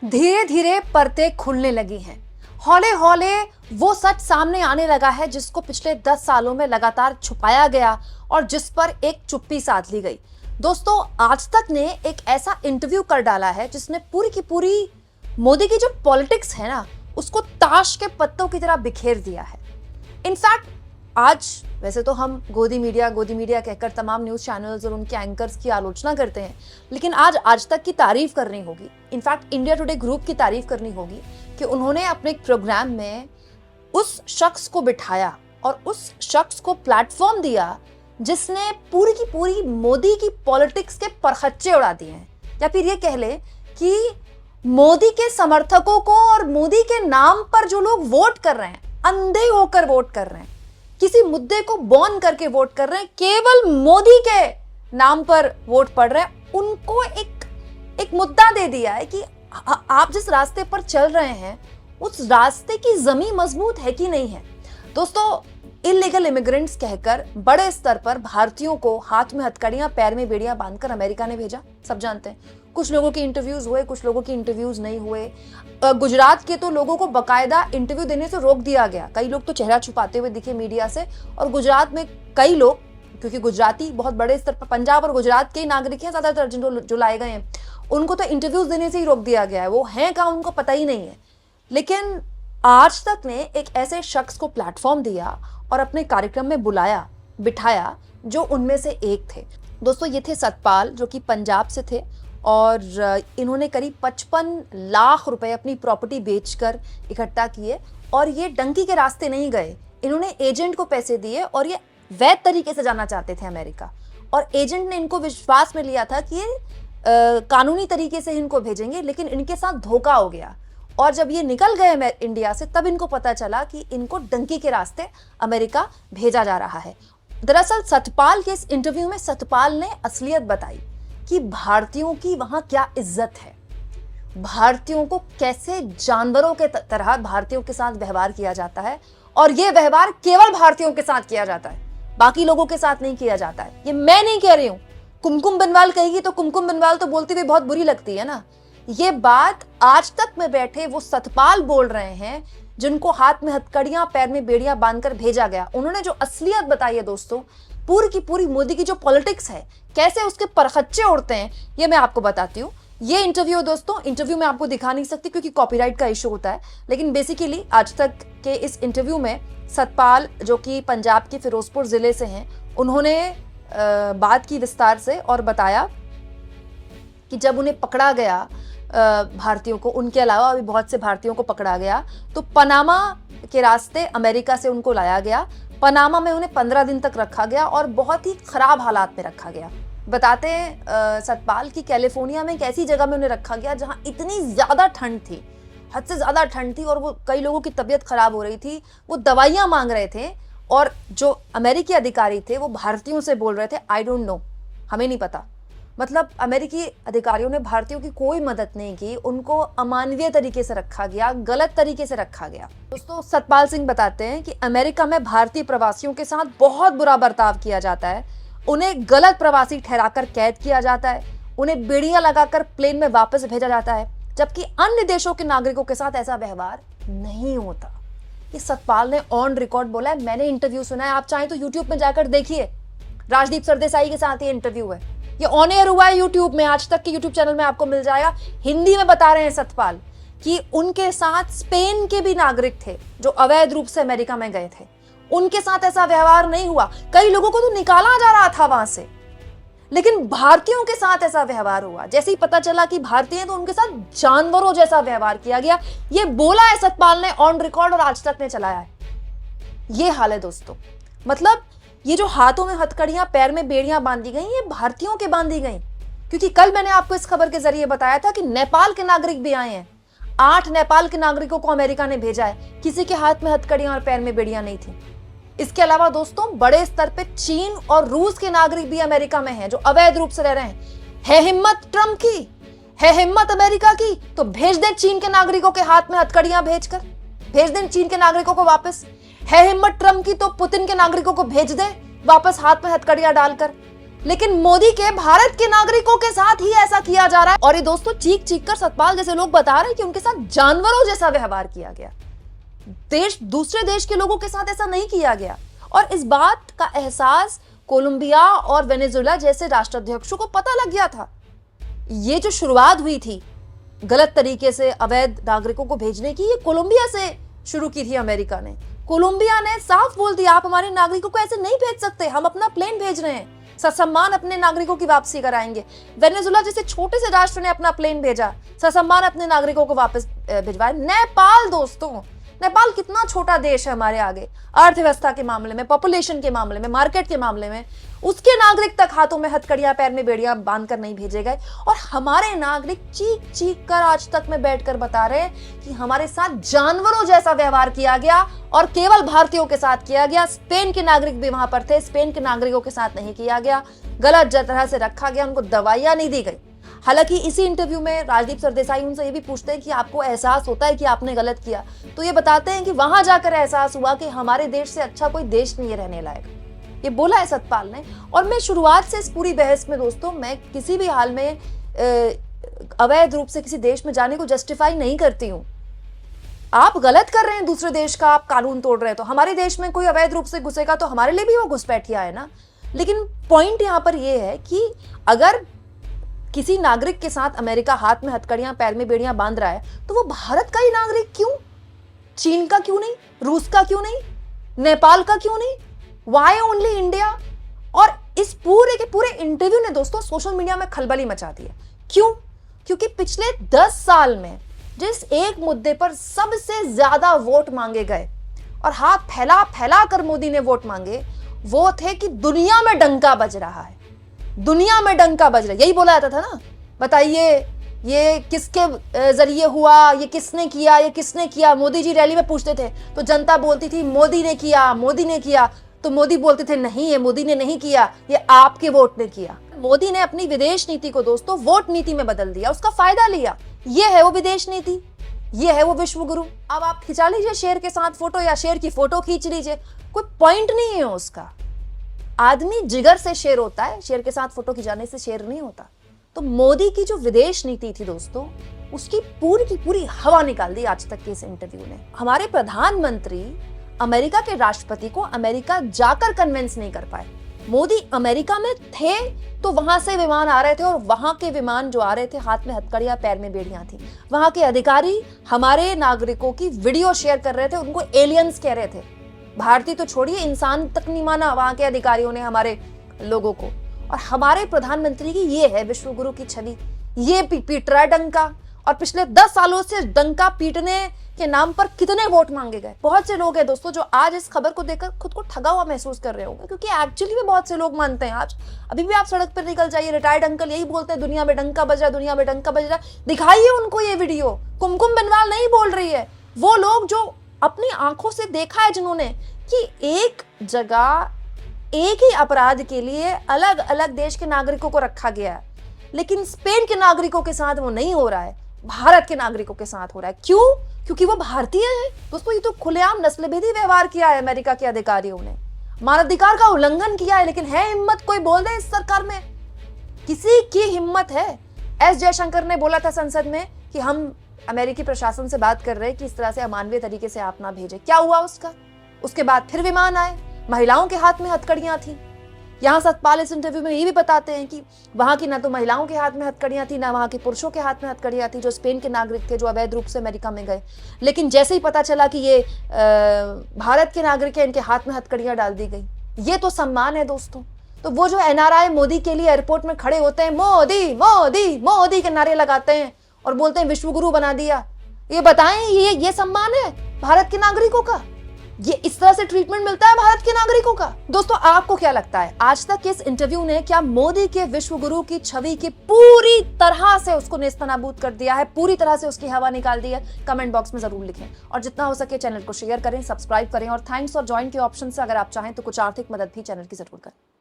धीरे धीरे परतें खुलने लगी हैं। हौले हौले वो सच सामने आने लगा है जिसको पिछले 10 सालों में लगातार छुपाया गया और जिस पर एक चुप्पी साध ली गई। दोस्तों, आज तक ने एक ऐसा इंटरव्यू कर डाला है जिसने पूरी की पूरी मोदी की जो पॉलिटिक्स है ना, उसको ताश के पत्तों की तरह बिखेर दिया है। इनफैक्ट आज वैसे तो हम गोदी मीडिया कहकर तमाम न्यूज़ चैनल्स और उनके एंकर्स की आलोचना करते हैं, लेकिन आज तक की तारीफ करनी होगी। इनफैक्ट इंडिया टुडे ग्रुप की तारीफ करनी होगी कि उन्होंने अपने प्रोग्राम में उस शख्स को बिठाया और उस शख्स को प्लेटफॉर्म दिया जिसने पूरी की पूरी मोदी की पॉलिटिक्स के परखच्चे उड़ा दिए हैं, या फिर ये कह ले कि मोदी के समर्थकों को और मोदी के नाम पर जो लोग वोट कर रहे हैं, अंधे होकर वोट कर रहे हैं, किसी मुद्दे को बॉर्न करके वोट कर रहे हैं, केवल मोदी के नाम पर वोट पड़ रहे हैं, उनको एक मुद्दा दे दिया है कि आप जिस रास्ते पर चल रहे हैं उस रास्ते की जमीन मजबूत है कि नहीं है। दोस्तों, इलीगल इमिग्रेंट्स कहकर बड़े स्तर पर भारतीयों को हाथ में हथकड़ियां पैर में बेड़ियां बांधकर अमेरिका ने भेजा, सब जानते हैं। कुछ लोगों के इंटरव्यूज हुए, कुछ लोगों के इंटरव्यूज नहीं हुए। गुजरात के तो लोगों को बकायदा इंटरव्यू देने से रोक दिया गया। कई लोग तो चेहरा छुपाते हुए दिखे मीडिया से, और गुजरात में कई लोग, क्योंकि गुजराती बहुत बड़े स्तर पर पंजाब और गुजरात के नागरिक हैं ज्यादातर जो लाए गए हैं, उनको तो इंटरव्यूज देने से ही रोक दिया गया है। वो हैं कहाँ उनको पता ही नहीं है। लेकिन आज तक ने एक ऐसे शख्स को प्लेटफॉर्म दिया और अपने कार्यक्रम में बुलाया, बिठाया, जो उनमें से एक थे। दोस्तों, ये थे सतपाल, जो कि पंजाब से थे और इन्होंने करीब 55 लाख रुपए अपनी प्रॉपर्टी बेचकर इकट्ठा किए। और ये डंकी के रास्ते नहीं गए, इन्होंने एजेंट को पैसे दिए और ये वैध तरीके से जाना चाहते थे अमेरिका, और एजेंट ने इनको विश्वास में लिया था कि ये कानूनी तरीके से इनको भेजेंगे, लेकिन इनके साथ धोखा हो गया। और जब ये निकल गए इंडिया से, तब इनको पता चला कि इनको डंकी के रास्ते अमेरिका भेजा जा रहा है। दरअसल सतपाल के इस इंटरव्यू में सतपाल ने असलियत बताई कि भारतीयों की वहां क्या इज्जत है, भारतीयों को कैसे जानवरों के तरह भारतीयों के साथ व्यवहार किया जाता है, और यह व्यवहार केवल भारतीयों के साथ किया जाता है, बाकी लोगों के साथ नहीं किया जाता है। ये मैं नहीं कह रही हूं, कुमकुम बनवाल कहेगी तो कुमकुम बनवाल तो बोलती हुई बहुत बुरी लगती है ना। ये बात आज तक में बैठे वो सतपाल बोल रहे हैं जिनको हाथ में हथकड़ियां पैर में बेड़ियां बांधकर भेजा गया। उन्होंने जो असलियत बताई है दोस्तों, पूरी की पूरी मोदी की जो पॉलिटिक्स है, कैसे उसके परखच्चे उड़ते हैं, ये मैं आपको बताती हूँ। ये इंटरव्यू दोस्तों, इंटरव्यू में आपको दिखा नहीं सकती क्योंकि कॉपीराइट का इशू होता है, लेकिन बेसिकली आज तक के इस इंटरव्यू में सतपाल, जो कि पंजाब के फिरोजपुर जिले से हैं, उन्होंने बात की विस्तार से और बताया कि जब उन्हें पकड़ा गया भारतीयों को, उनके अलावा अभी बहुत से भारतीयों को पकड़ा गया, तो पनामा के रास्ते अमेरिका से उनको लाया गया। पनामा में उन्हें 15 दिन तक रखा गया और बहुत ही खराब हालात में रखा गया। बताते हैं सतपाल की कैलिफोर्निया में एक ऐसी जगह में उन्हें रखा गया जहां इतनी ज्यादा ठंड थी, हद से ज्यादा ठंड थी, और वो कई लोगों की तबीयत खराब हो रही थी, वो दवाइयां मांग रहे थे, और जो अमेरिकी अधिकारी थे वो भारतीयों से बोल रहे थे आई डोंट नो, हमें नहीं पता। मतलब अमेरिकी अधिकारियों ने भारतीयों की कोई मदद नहीं की, उनको अमानवीय तरीके से रखा गया, गलत तरीके से रखा गया। दोस्तों, सतपाल सिंह बताते हैं कि अमेरिका में भारतीय प्रवासियों के साथ बहुत बुरा बर्ताव किया जाता है, उन्हें गलत प्रवासी ठहराकर कैद किया जाता है, उन्हें बेड़ियां लगाकर प्लेन में वापस भेजा जाता है, जबकि अन्य देशों के नागरिकों के साथ ऐसा व्यवहार नहीं होता। ये सतपाल ने ऑन रिकॉर्ड बोला है, मैंने इंटरव्यू सुना है, आप चाहें तो यूट्यूब में जाकर देखिए, राजदीप सरदेसाई के साथ ये इंटरव्यू है, ये ऑन एयर हुआ है यूट्यूब में, आज तक के यूट्यूब चैनल में आपको मिल जाएगा। हिंदी में बता रहे हैं सतपाल कि उनके साथ स्पेन के भी नागरिक थे जो अवैध रूप से अमेरिका में गए थे, उनके साथ ऐसा व्यवहार नहीं हुआ। कई लोगों को तो निकाला जा रहा था वहां से, लेकिन भारतीयों के साथ ऐसा व्यवहार हुआ। जैसे ही पता चला कि भारतीय हैं तो उनके साथ जानवरों जैसा व्यवहार किया गया। ये बोला है सतपाल ने ऑन रिकॉर्ड और आज तक ने चलाया है। ये हाल है दोस्तों। मतलब ये जो हाथों में हथकड़ियां पैर में बेड़ियां बांधी गई, ये भारतीयों के बांधी गई, क्योंकि कल मैंने आपको इस खबर के जरिए बताया था कि नेपाल के नागरिक भी आए हैं। 8 नेपाल के नागरिकों को अमेरिका ने भेजा है, किसी के हाथ में हथकड़ियां और पैर में बेड़ियां नहीं थी। इसके अलावा दोस्तों, बड़े स्तर पे चीन और रूस के नागरिक भी अमेरिका में हैं जो अवैध रूप से रह रहे हैं। है हिम्मत ट्रंप की, है हिम्मत अमेरिका की, तो भेज दे चीन के नागरिकों के हाथ में हथकड़ियां भेजकर, भेज दें चीन के नागरिकों को वापस। है हिम्मत ट्रंप की तो पुतिन के नागरिकों को भेज दे वापस हाथ में हथकड़ियां डालकर। लेकिन मोदी के भारत के नागरिकों के साथ ही ऐसा किया जा रहा है। और ये दोस्तों चीख चीख कर सतपाल जैसे लोग बता रहे हैं कि उनके साथ जानवरों जैसा व्यवहार किया गया। दूसरे देश के लोगों के साथ ऐसा नहीं किया गया। और इस बात का एहसास कोलंबिया और वेनेजुएला जैसे राष्ट्राध्यक्षों को पता लग गया था। ये जो शुरुआत हुई थी गलत तरीके से अवैध नागरिकों को भेजने की, ये कोलंबिया से शुरू की थी अमेरिका ने। कोलंबिया ने साफ बोल दिया, आप हमारे नागरिकों को ऐसे नहीं भेज सकते, हम अपना प्लेन भेज रहे हैं, ससम्मान अपने नागरिकों की वापसी कराएंगे। वेनेजुएला जैसे छोटे से राष्ट्र ने अपना प्लेन भेजा, ससम्मान अपने नागरिकों को वापस भिजवाए। नेपाल दोस्तों, नेपाल कितना छोटा देश है हमारे आगे, अर्थव्यवस्था के मामले में, पॉपुलेशन के मामले में, मार्केट के मामले में, उसके नागरिक तक हाथों में हथकड़ियां पैर में बेड़ियां बांधकर नहीं भेजे गए। और हमारे नागरिक चीख चीख कर आज तक में बैठकर बता रहे हैं कि हमारे साथ जानवरों जैसा व्यवहार किया गया और केवल भारतीयों के साथ किया गया। स्पेन के नागरिक भी वहां पर थे, स्पेन के नागरिकों के साथ नहीं किया गया, गलत तरह से रखा गया, उनको दवाइयां नहीं दी गई। हालांकि इसी इंटरव्यू में राजदीप सरदेसाई उनसे ये भी पूछते हैं कि आपको एहसास होता है कि आपने गलत किया, तो ये बताते हैं कि वहां जाकर एहसास हुआ कि हमारे देश से अच्छा कोई देश नहीं है रहने लायक। ये बोला है सतपाल ने। और मैं शुरुआत से इस पूरी बहस में दोस्तों, मैं किसी भी हाल में अवैध रूप से किसी देश में जाने को जस्टिफाई नहीं करती हूँ। आप गलत कर रहे हैं, दूसरे देश का आप कानून तोड़ रहे हैं, तो हमारे देश में कोई अवैध रूप से घुसेगा तो हमारे लिए भी वो घुसपैठिया है ना। लेकिन पॉइंट यहाँ पर यह है कि अगर किसी नागरिक के साथ अमेरिका हाथ में हथकड़ियां पैर में बेड़ियां बांध रहा है, तो वो भारत का ही नागरिक क्यों? चीन का क्यों नहीं? रूस का क्यों नहीं? नेपाल का क्यों नहीं? Why only India? और इस पूरे के पूरे इंटरव्यू ने दोस्तों सोशल मीडिया में खलबली मचा दी है। क्यों? क्योंकि पिछले 10 साल में जिस एक मुद्दे पर सबसे ज्यादा वोट मांगे गए और हाथ फैला फैला कर मोदी ने वोट मांगे, वो थे कि दुनिया में डंका बज रहा है, दुनिया में डंका बज रहा है। यही बोला जाता था ना, बताइए ये किसके जरिए हुआ, ये किसने किया, ये किसने किया। मोदी जी रैली में पूछते थे तो जनता बोलती थी मोदी ने किया, मोदी ने किया। तो मोदी बोलते थे नहीं, ये मोदी ने नहीं किया, ये आपके वोट ने किया। मोदी ने अपनी विदेश नीति को दोस्तों वोट नीति में बदल दिया, उसका फायदा लिया। ये है वो विदेश नीति, ये है वो विश्व गुरु। अब आप खिंचा लीजिए शेर के साथ फोटो या शेर की फोटो खींच लीजिए, कोई पॉइंट नहीं है उसका। आदमी जिगर से शेर होता है, शेर के साथ फोटो खिंचाने से शेर नहीं होता। तो मोदी की जो विदेश नीति थी दोस्तों, उसकी पूरी की पूरी हवा निकाल दी आज तक के इस इंटरव्यू ने। हमारे प्रधानमंत्री अमेरिका के राष्ट्रपति को अमेरिका जाकर कन्विंस नहीं कर पाए। मोदी अमेरिका में थे तो वहां से विमान आ रहे थे और वहां के विमान जो आ रहे थे हाथ में हथकड़ियां पैर में बेड़ियां थी। वहां के अधिकारी हमारे नागरिकों की वीडियो शेयर कर रहे थे, उनको एलियंस कह रहे थे। भारतीय तो छोड़िए, इंसान तक नहीं माना वहां के अधिकारियों ने हमारे लोगों को। और हमारे प्रधानमंत्री की ये है विश्व गुरु की छवि, ये पीट रहा है डंका। और पिछले 10 सालों से डंका पीटने के नाम पर कितने वोट मांगे गए। बहुत से लोग हैं दोस्तों जो आज इस खबर को देखकर खुद को ठगा हुआ महसूस कर रहे होंगे, क्योंकि एक्चुअली में बहुत से लोग मानते हैं। आज अभी भी आप सड़क पर निकल जाइए, रिटायर्ड अंकल यही बोलते हैं दुनिया में डंका बज रहा है, दुनिया में डंका बज रहा है। दिखाइए उनको ये वीडियो। कुमकुम बिनवाल नहीं बोल रही है, वो लोग जो अपनी आंखों से देखा है जिन्होंने कि एक जगह एक ही अपराध के लिए अलग अलग देश के नागरिकों को रखा गया है, लेकिन स्पेन के नागरिकों के साथ वो नहीं हो रहा है, भारत के नागरिकों के साथ हो रहा है। क्यों? क्योंकि वो भारतीय है दोस्तों। ये तो खुलेआम नस्लभेदी व्यवहार किया है अमेरिका के अधिकारियों ने, मानवाधिकार का उल्लंघन किया है। लेकिन है हिम्मत, कोई बोल दे इस सरकार में, किसी की हिम्मत है? एस जयशंकर ने बोला था संसद में कि हम अमेरिकी प्रशासन से बात कर रहे हैं कि इस तरह से अमानवीय तरीके से आप ना भेजें। क्या हुआ उसका? उसके बाद फिर विमान आए, महिलाओं के हाथ में हथकड़ियां थी। यहाँ सतपाल इस इंटरव्यू में ये भी बताते हैं कि वहां की ना तो महिलाओं के हाथ में हथकड़ियां थी, ना वहां के पुरुषों के हाथ में हथकड़ियां थी जो स्पेन के नागरिक थे, जो अवैध रूप से अमेरिका में गए। लेकिन जैसे ही पता चला कि ये भारत के नागरिक है, इनके हाथ में हथकड़ियां डाल दी गई। ये तो सम्मान है दोस्तों। तो वो जो एनआरआई मोदी के लिए एयरपोर्ट में खड़े होते हैं, मोदी मोदी मोदी के नारे लगाते हैं और बोलते हैं विश्व गुरु बना दिया, ये बताएं ये सम्मान है भारत के नागरिकों का? ये इस तरह से ट्रीटमेंट मिलता है भारत के नागरिकों का? दोस्तों आपको क्या लगता है, आज तक इस इंटरव्यू ने क्या मोदी के विश्व गुरु की छवि की पूरी तरह से उसको नेस्तनाबूद कर दिया है, पूरी तरह से उसकी हवा निकाल दी है? कमेंट बॉक्स में जरूर लिखें और जितना हो सके चैनल को शेयर करें, सब्सक्राइब करें और थैंक्स और ज्वाइन के ऑप्शन से अगर आप चाहें तो कुछ आर्थिक मदद भी चैनल की जरूर करें।